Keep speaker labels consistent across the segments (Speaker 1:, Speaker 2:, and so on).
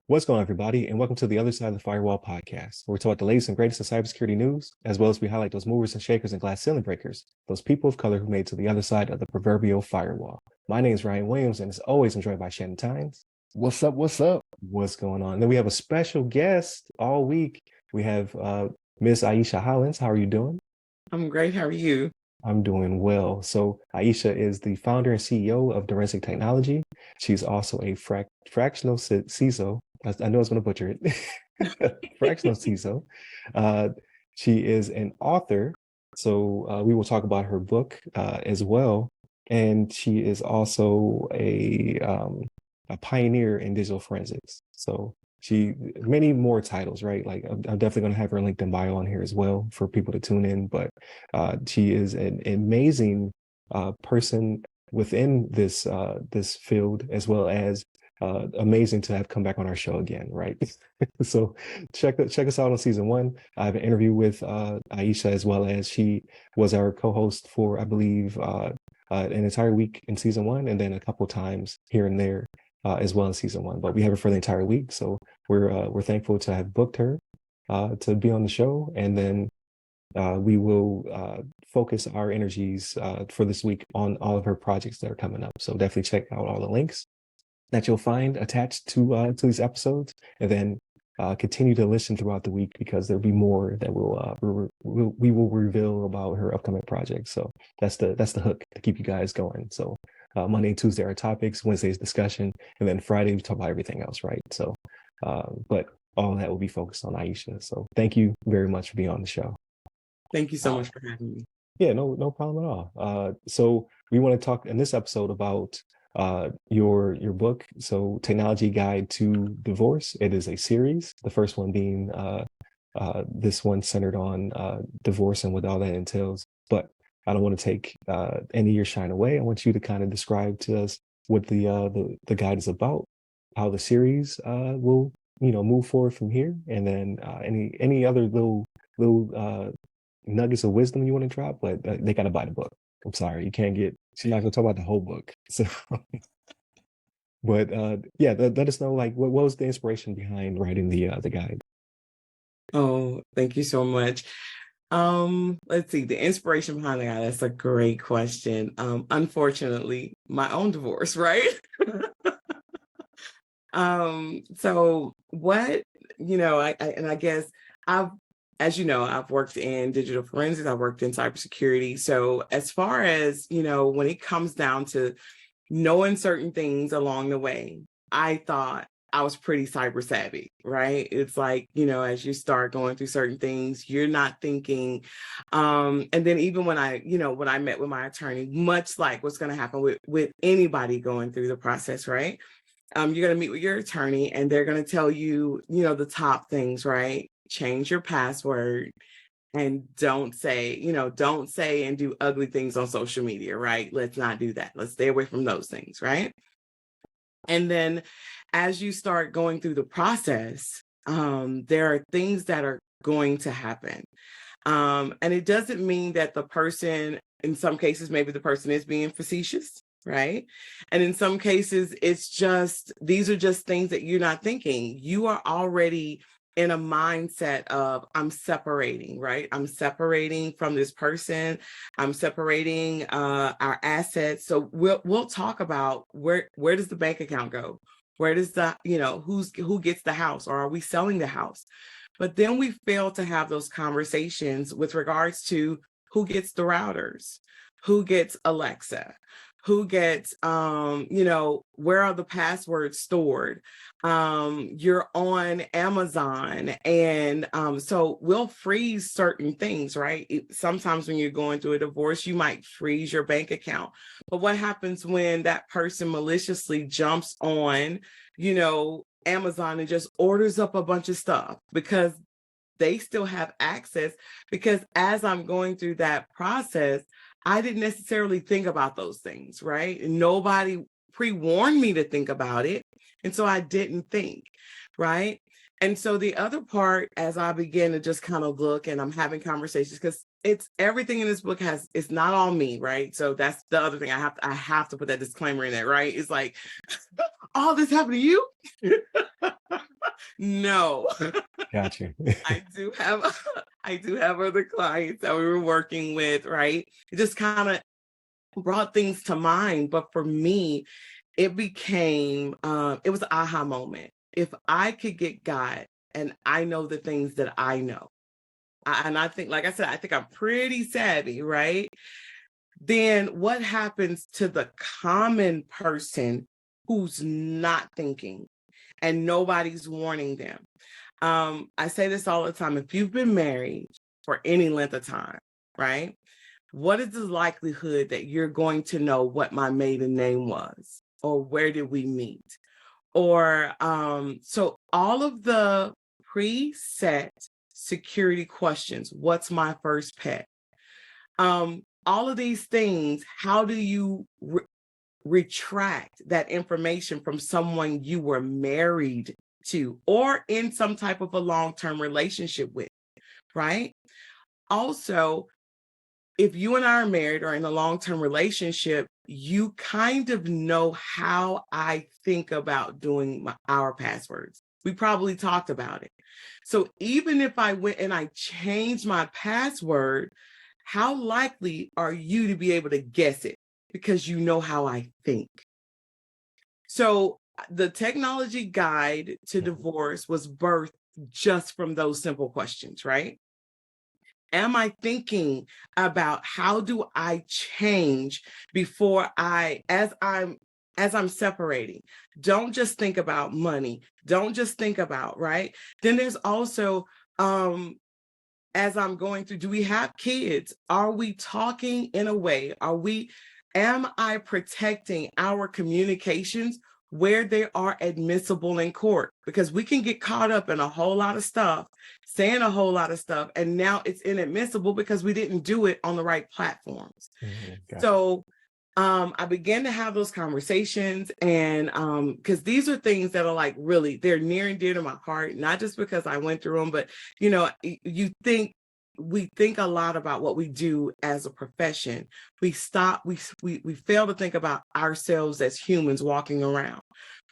Speaker 1: What's going on, everybody, and welcome to the Other Side of the Firewall podcast, where we talk about the latest and greatest in cybersecurity news, as well as we highlight those movers and shakers and glass ceiling breakers, those people of color who made it to the other side of the proverbial firewall. My name is Ryan Williams, and as always, I'm joined by Shannon Tynes.
Speaker 2: What's up? What's up?
Speaker 1: What's going on? And then we have a special guest all week. We have Miss Ieshea Hollins. How are you doing?
Speaker 3: I'm great. How are you?
Speaker 1: I'm doing well. So Ieshea is the founder and CEO of Direnzic Technology. She's also a fractional CISO. I know I was going to butcher it. Fractional CISO. She is an author. So we will talk about her book as well. And she is also a pioneer in digital forensics. So she many more titles, right? Like I'm definitely going to have her LinkedIn bio on here as well for people to tune in. But she is an amazing person within this field, as well as amazing to have come back on our show again, right? So check us out on season 1. I have an interview with Ieshea, as well as she was our co-host for, I believe, an entire week in season 1, and then a couple times here and there as well in season 1. But we have her for the entire week, so we're thankful to have booked her to be on the show, and then we will focus our energies for this week on all of her projects that are coming up. So definitely check out all the links that you'll find attached to these episodes, and then continue to listen throughout the week, because there'll be more that we will reveal about her upcoming projects. So that's the hook to keep you guys going. So Monday and Tuesday are topics, Wednesday is discussion, and then Friday we talk about everything else, right? So but all of that will be focused on Ieshea. So thank you very much for being on the show.
Speaker 3: Thank you so much for having me.
Speaker 1: Yeah, no problem at all. So we want to talk in this episode about your book, so Technology Guide to Divorce. It is a series, the first one being this one centered on divorce and what all that entails. But I don't want to take any of your shine away. I want you to kind of describe to us what the guide is about, how the series will move forward from here, and then any other little nuggets of wisdom you want to drop. But they got to buy the book. I'm sorry, you can't get. She's not gonna talk about the whole book. So, but yeah, let us know, like, what was the inspiration behind writing the guide?
Speaker 3: Oh, thank you so much. Let's see, the inspiration behind the guide. That's a great question. Unfortunately, my own divorce, right? So what, I guess as you know, I've worked in digital forensics, I've worked in cybersecurity. So as far as, when it comes down to knowing certain things along the way, I thought I was pretty cyber savvy, right? It's like, as you start going through certain things, you're not thinking. And then even when I met with my attorney, much like what's going to happen with anybody going through the process, right? You're going to meet with your attorney, and they're going to tell you, the top things, right? Change your password, and don't say and do ugly things on social media, right? Let's not do that. Let's stay away from those things, right? And then as you start going through the process, there are things that are going to happen. And it doesn't mean that the person, in some cases, maybe the person is being facetious, right? And in some cases, these are just things that you're not thinking. You are already in a mindset of, I'm separating, right? I'm separating from this person. I'm separating our assets. So we'll talk about where does the bank account go? Where does who gets the house, or are we selling the house? But then we fail to have those conversations with regards to who gets the routers, who gets Alexa, who gets, where are the passwords stored? You're on Amazon. And so we'll freeze certain things, right? Sometimes when you're going through a divorce, you might freeze your bank account. But what happens when that person maliciously jumps on, Amazon and just orders up a bunch of stuff because they still have access? Because as I'm going through that process, I didn't necessarily think about those things, right? And nobody pre-warned me to think about it. And so I didn't think, right? And so the other part, as I begin to just kind of look and I'm having conversations, because it's everything in this book it's not all me, right? So that's the other thing. I have to put that disclaimer in there, right? It's like, all this happened to you? No.
Speaker 1: Got you.
Speaker 3: I do have I do have other clients that we were working with, right? It just kind of brought things to mind. But for me, it became it was an aha moment. If I could get God and I know the things that I know, and I think, like I said, I think I'm pretty savvy, right? Then what happens to the common person who's not thinking and nobody's warning them? I say this all the time. If you've been married for any length of time, right? What is the likelihood that you're going to know what my maiden name was? Or where did we meet? Or so all of the preset security questions, what's my first pet? All of these things, how do you retract that information from someone you were married to or in some type of a long-term relationship with, right? Also, if you and I are married or in a long-term relationship, you kind of know how I think about doing our passwords. We probably talked about it. So even if I went and I changed my password, how likely are you to be able to guess it? Because you know how I think. So the technology guide to divorce was birthed just from those simple questions, right? Am I thinking about how do I change before as I'm separating? Don't just think about money. Don't just think about, right? Then there's also as I'm going through, do we have kids? Are we talking in a way? Am I protecting our communications where they are admissible in court? Because we can get caught up in a whole lot of stuff, saying a whole lot of stuff, and now it's inadmissible because we didn't do it on the right platforms.
Speaker 1: Gotcha.
Speaker 3: So I began to have those conversations, and because these are things that are like really, they're near and dear to my heart, not just because I went through them, but we think a lot about what we do as a profession. We fail to think about ourselves as humans walking around,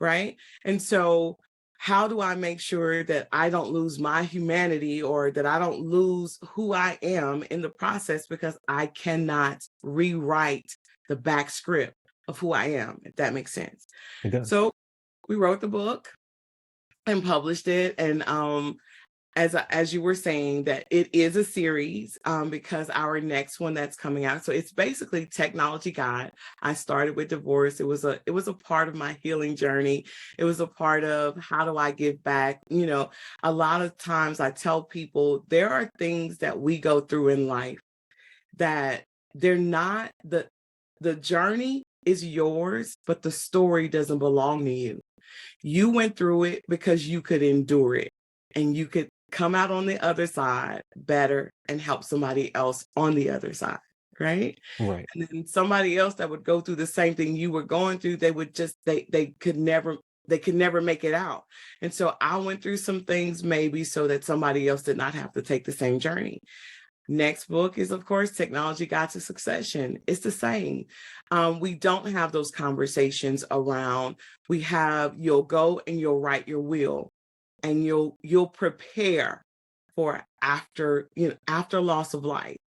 Speaker 3: right? And so how do I make sure that I don't lose my humanity or that I don't lose who I am in the process because I cannot rewrite the back script of who I am, if that makes sense.
Speaker 1: It does.
Speaker 3: So we wrote the book and published it. And as you were saying, that it is a series because our next one that's coming out. So it's basically Technology Guide. I started with divorce. It was a part of my healing journey. It was a part of how do I give back? A lot of times I tell people there are things that we go through in life that they're not the journey is yours, but the story doesn't belong to you. You went through it because you could endure it and you could come out on the other side better and help somebody else on the other side, right?
Speaker 1: Right.
Speaker 3: And then somebody else that would go through the same thing you were going through, they would just they could never make it out. And so I went through some things maybe so that somebody else did not have to take the same journey. Next book is, of course, Technology Guide to Succession. It's the same. We don't have those conversations around. You'll go and you'll write your will, and you'll prepare for after loss of life.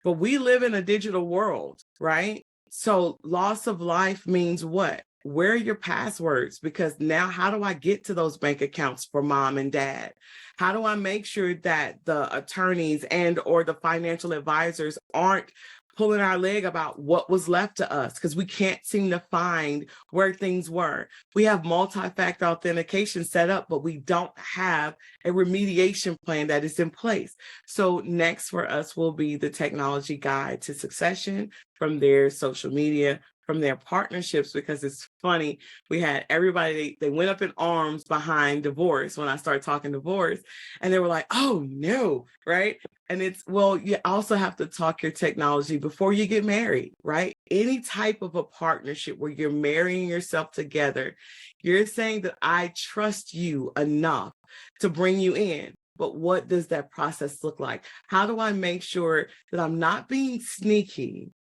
Speaker 3: But we live in a digital world, right? So loss of life means what? Where are your passwords? Because now how do I get to those bank accounts for mom and dad? How do I make sure that the attorneys and or the financial advisors aren't pulling our leg about what was left to us because we can't seem to find where things were. We have multi-factor authentication set up, but we don't have a remediation plan that is in place. So next for us will be the Technology Guide to Succession, from their social media, from their partnerships, because it's funny, we had everybody, they went up in arms behind divorce when I started talking divorce, and they were like, oh no, right? And it's, well, you also have to talk your technology before you get married, right? Any type of a partnership where you're marrying yourself together, you're saying that I trust you enough to bring you in. But what does that process look like? How do I make sure that I'm not being sneaky,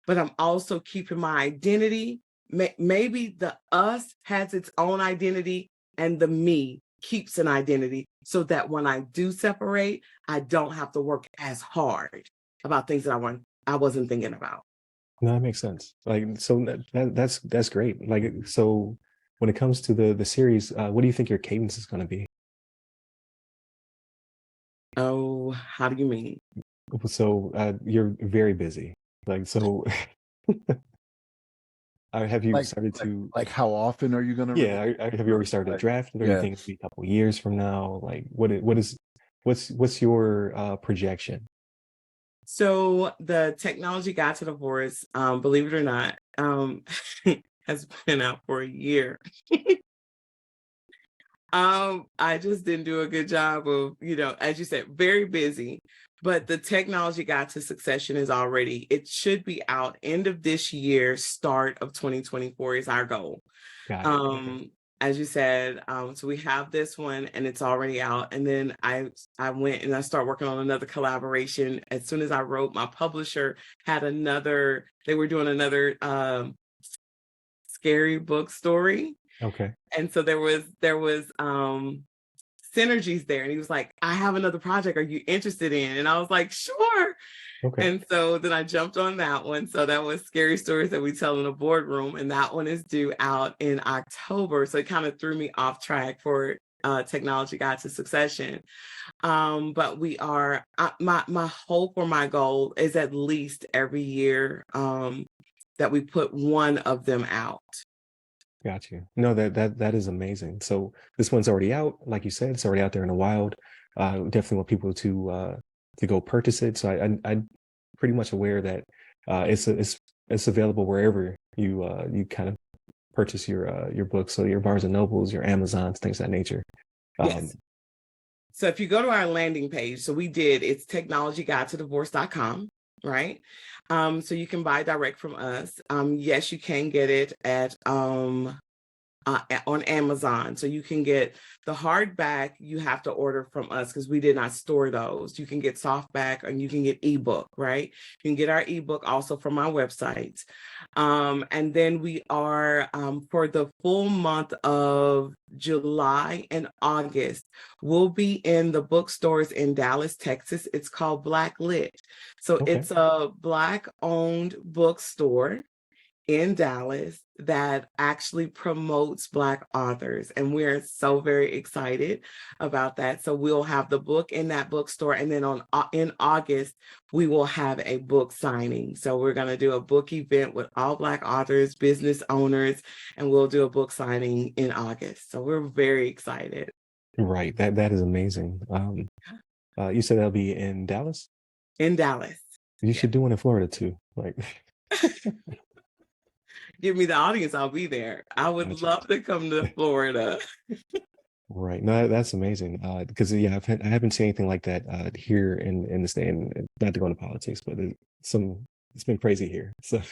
Speaker 3: but I'm also keeping my identity? Maybe the us has its own identity and the me keeps an identity so that when I do separate, I don't have to work as hard about things that I wasn't thinking about.
Speaker 1: No, that makes sense. Like, so that's great. Like, so when it comes to the series, what do you think your cadence is going to be?
Speaker 3: Oh, how do you mean?
Speaker 1: So you're very busy. Like, so have you started to?
Speaker 2: Like how often are you going to
Speaker 1: Yeah,
Speaker 2: release?
Speaker 1: have you already started drafting? Or do you
Speaker 2: Yeah.
Speaker 1: think it'll be a couple of years from now? Like, what's your projection?
Speaker 3: So the Technology Guide to Divorce, believe it or not, has been out for a year. I just didn't do a good job of, as you said, very busy. But the Technology Guide to Succession it should be out end of this year, start of 2024 is our goal.
Speaker 1: Got it. Okay.
Speaker 3: As you said, so we have this one and it's already out. And then I went and I started working on another collaboration. As soon as I wrote, my publisher had they were doing another scary book story.
Speaker 1: Okay.
Speaker 3: And so there was synergies there. And he was like, I have another project. Are you interested in? And I was like, sure.
Speaker 1: Okay.
Speaker 3: And so then I jumped on that one. So that was Scary Stories That We Tell in a Boardroom. And that one is due out in October. So it kind of threw me off track for Technology Guide to Succession. But we are, my hope or my goal is at least every year that we put one of them out.
Speaker 1: Got you. No, that is amazing. So this one's already out, like you said, it's already out there in the wild. Definitely want people to go purchase it. So I'm pretty much aware that it's available wherever you kind of purchase your books. So your Barnes and Nobles, your Amazons, things of that nature.
Speaker 3: Yes. So if you go to our landing page, it's technologyguidetodivorce.com, right? So you can buy direct from us. Yes, you can get it at on Amazon. So you can get the hardback, you have to order from us because we did not store those. You can get softback and you can get ebook, right? You can get our ebook also from our website. And then we are, for the full month of July and August, we'll be in the bookstores in Dallas, Texas. It's called Black Lit. So it's a Black-owned bookstore in Dallas that actually promotes Black authors. And we're so very excited about that. So we'll have the book in that bookstore. And then in August, we will have a book signing. So we're going to do a book event with all Black authors, business owners, and we'll do a book signing in August. So we're very excited.
Speaker 1: Right. That is amazing. You said that'll be in Dallas?
Speaker 3: In Dallas.
Speaker 1: You should do one in Florida too. Like
Speaker 3: give me the audience, I'll be there. I would love to come to Florida.
Speaker 1: Right. No, that's amazing. Because I haven't seen anything like that here in the state. And not to go into politics, but it's been crazy here. So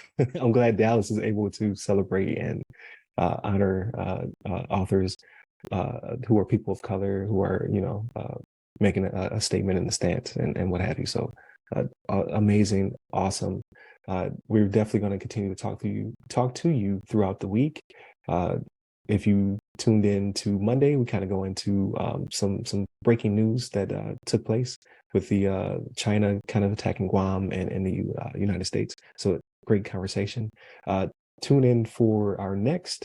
Speaker 1: I'm glad Dallas is able to celebrate and honor authors who are people of color, who are making a statement in the stance and what have you. So amazing, awesome. We're definitely going to continue to talk to you throughout the week. If you tuned in to Monday, we kind of go into some breaking news that took place with the China kind of attacking Guam and the United States. So great conversation. Tune in for our next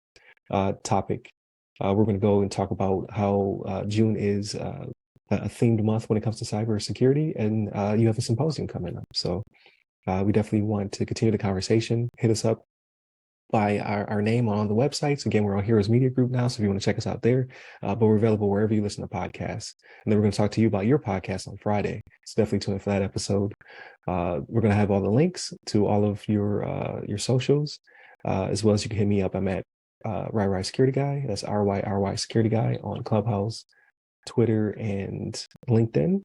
Speaker 1: topic. We're going to go and talk about how June is a themed month when it comes to cybersecurity, and you have a symposium coming up. So we definitely want to continue the conversation. Hit us up by our name on the websites. Again, we're on Heroes Media Group now, so if you want to check us out there, but we're available wherever you listen to podcasts. And then we're going to talk to you about your podcast on Friday. So definitely tune in for that episode. We're going to have all the links to all of your socials, as well as you can hit me up. I'm at RY Security Guy. That's RY Security Guy on Clubhouse, Twitter, and LinkedIn.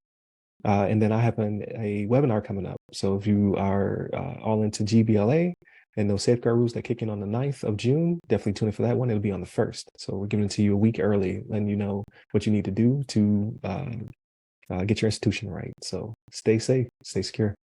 Speaker 1: And then I have a webinar coming up. So if you are all into GBLA and those safeguard rules that kick in on the 9th of June, definitely tune in for that one. It'll be on the 1st. So we're giving it to you a week early, letting you know what you need to do to get your institution right. So stay safe, stay secure.